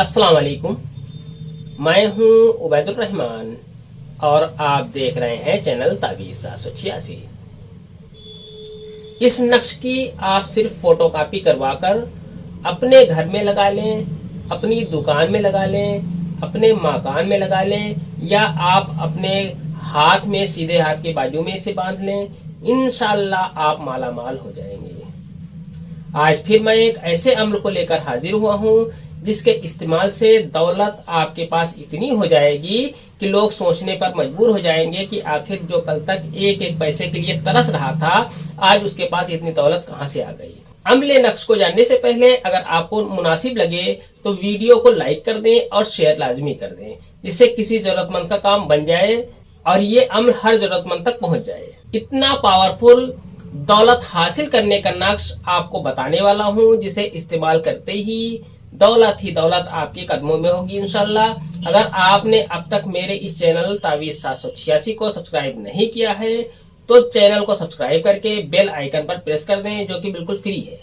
अस्सलाम वालेकुम, मैं हूं उबैदुर रहमान और आप देख रहे हैं चैनल तावीज़ 786। इस नक्श की आप सिर्फ फोटो कॉपी करवा कर अपने घर में लगा लें, अपनी दुकान में लगा लें, अपने मकान में लगा लें, या आप अपने हाथ में सीधे हाथ के बाजू में इसे बांध लें। इंशाअल्लाह आप माला माल हो जाएंगे। आज फिर मैं एक ऐसे अम्ल को लेकर हाजिर हुआ हूँ जिसके इस्तेमाल से दौलत आपके पास इतनी हो जाएगी कि लोग सोचने पर मजबूर हो जाएंगे कि आखिर जो कल तक एक एक पैसे के लिए तरस रहा था, आज उसके पास इतनी दौलत कहां से आ गई। अम्ल नक्श को जानने से पहले अगर आपको मुनासिब लगे तो वीडियो को लाइक कर दें और शेयर लाजमी कर दें, जिससे किसी जरूरतमंद का काम बन जाए और ये अम्ल हर जरूरतमंद तक पहुंच जाए। इतना पावरफुल दौलत हासिल करने का नक्श आपको बताने वाला हूं, जिसे इस्तेमाल करते ही दौलत आपके कदमों में होगी इंशाल्लाह। अगर आपने अब तक मेरे इस चैनल तावीज़ 786 को सब्सक्राइब नहीं किया है तो चैनल को सब्सक्राइब करके बेल आइकन पर प्रेस कर दें, जो कि बिल्कुल फ्री है,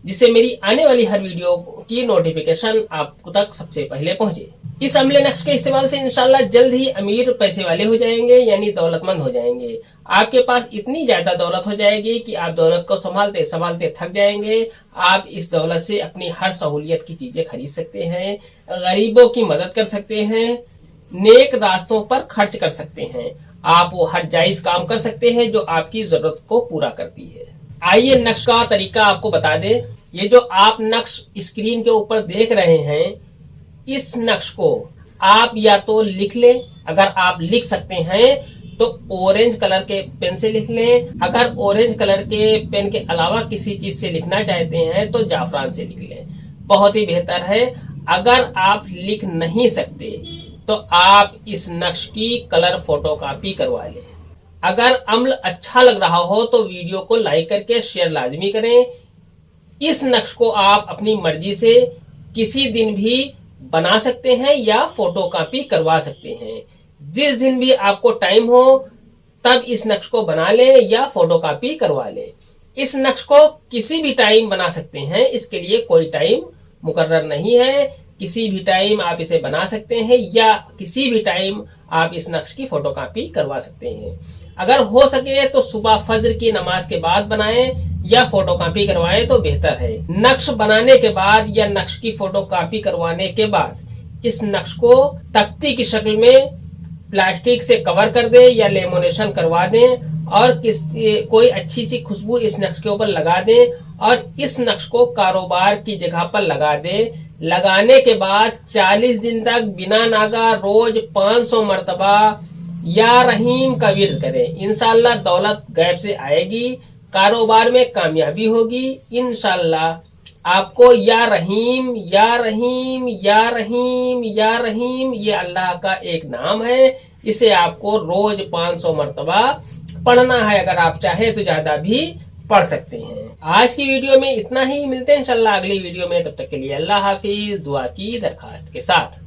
जिससे मेरी आने वाली हर वीडियो की नोटिफिकेशन आप तक सबसे पहले पहुंचे। इस अम्ल नक्श के इस्तेमाल से इंशाल्लाह जल्द ही अमीर पैसे वाले हो जाएंगे, यानी दौलतमंद हो जाएंगे। आपके पास इतनी ज्यादा दौलत हो जाएगी कि आप दौलत को संभालते संभालते थक जाएंगे। आप इस दौलत से अपनी हर सहूलियत की चीजें खरीद सकते हैं, गरीबों की मदद कर सकते हैं, नेक रास्तों पर खर्च कर सकते हैं। आप वो हर जायज काम कर सकते हैं जो आपकी जरूरत को पूरा करती है। आइए नक्श का तरीका आपको बता दे। ये जो आप नक्श स्क्रीन के ऊपर देख रहे हैं, इस नक्श को आप या तो लिख लें, अगर आप लिख सकते हैं तो ऑरेंज कलर के पेन से लिख लें। अगर ऑरेंज कलर के पेन के अलावा किसी चीज से लिखना चाहते हैं तो जाफरान से लिख लें, बहुत ही बेहतर है। अगर आप लिख नहीं सकते तो आप इस नक्श की कलर फोटो कॉपी करवा लें। अगर अम्ल अच्छा लग रहा हो तो वीडियो को लाइक करके शेयर लाजमी करें। इस नक्श को आप अपनी मर्जी से किसी दिन भी बना सकते हैं या फोटो कॉपी करवा सकते हैं। जिस दिन भी आपको टाइम हो तब इस नक्श को बना लें या फोटो कॉपी करवा लें। इस नक्श को किसी भी टाइम बना सकते हैं, इसके लिए कोई टाइम मुकर्रर नहीं है। किसी भी टाइम आप इसे बना सकते हैं या किसी भी टाइम आप इस नक्श की फोटो कॉपी करवा सकते हैं। अगर हो सके तो सुबह फज्र की नमाज के बाद बनाएं या फोटो कॉपी करवाएं तो बेहतर है। नक्श बनाने के बाद या नक्श की फोटो कॉपी करवाने के बाद इस नक्श को तख्ती की शक्ल में प्लास्टिक से कवर कर दें या लेमिनेशन करवा दें और कोई अच्छी सी खुशबू इस नक्श के ऊपर लगा दें और इस नक्श को कारोबार की जगह पर लगा दें। लगाने के बाद 40 दिन तक बिना नागा रोज 500 मरतबा या रहीम का विर्द करें। इंशाल्लाह दौलत गैब से आएगी, कारोबार में कामयाबी होगी। इंशाल्लाह आपको या रहीम या रहीम या रहीम या रहीम, ये अल्लाह का एक नाम है, इसे आपको रोज 500 मरतबा पढ़ना है। अगर आप चाहे तो ज्यादा भी पढ़ सकते हैं। आज की वीडियो में इतना ही, मिलते हैं इंशाल्लाह अगली वीडियो में। तब तक के लिए अल्लाह हाफिज, दुआ की दरखास्त के साथ।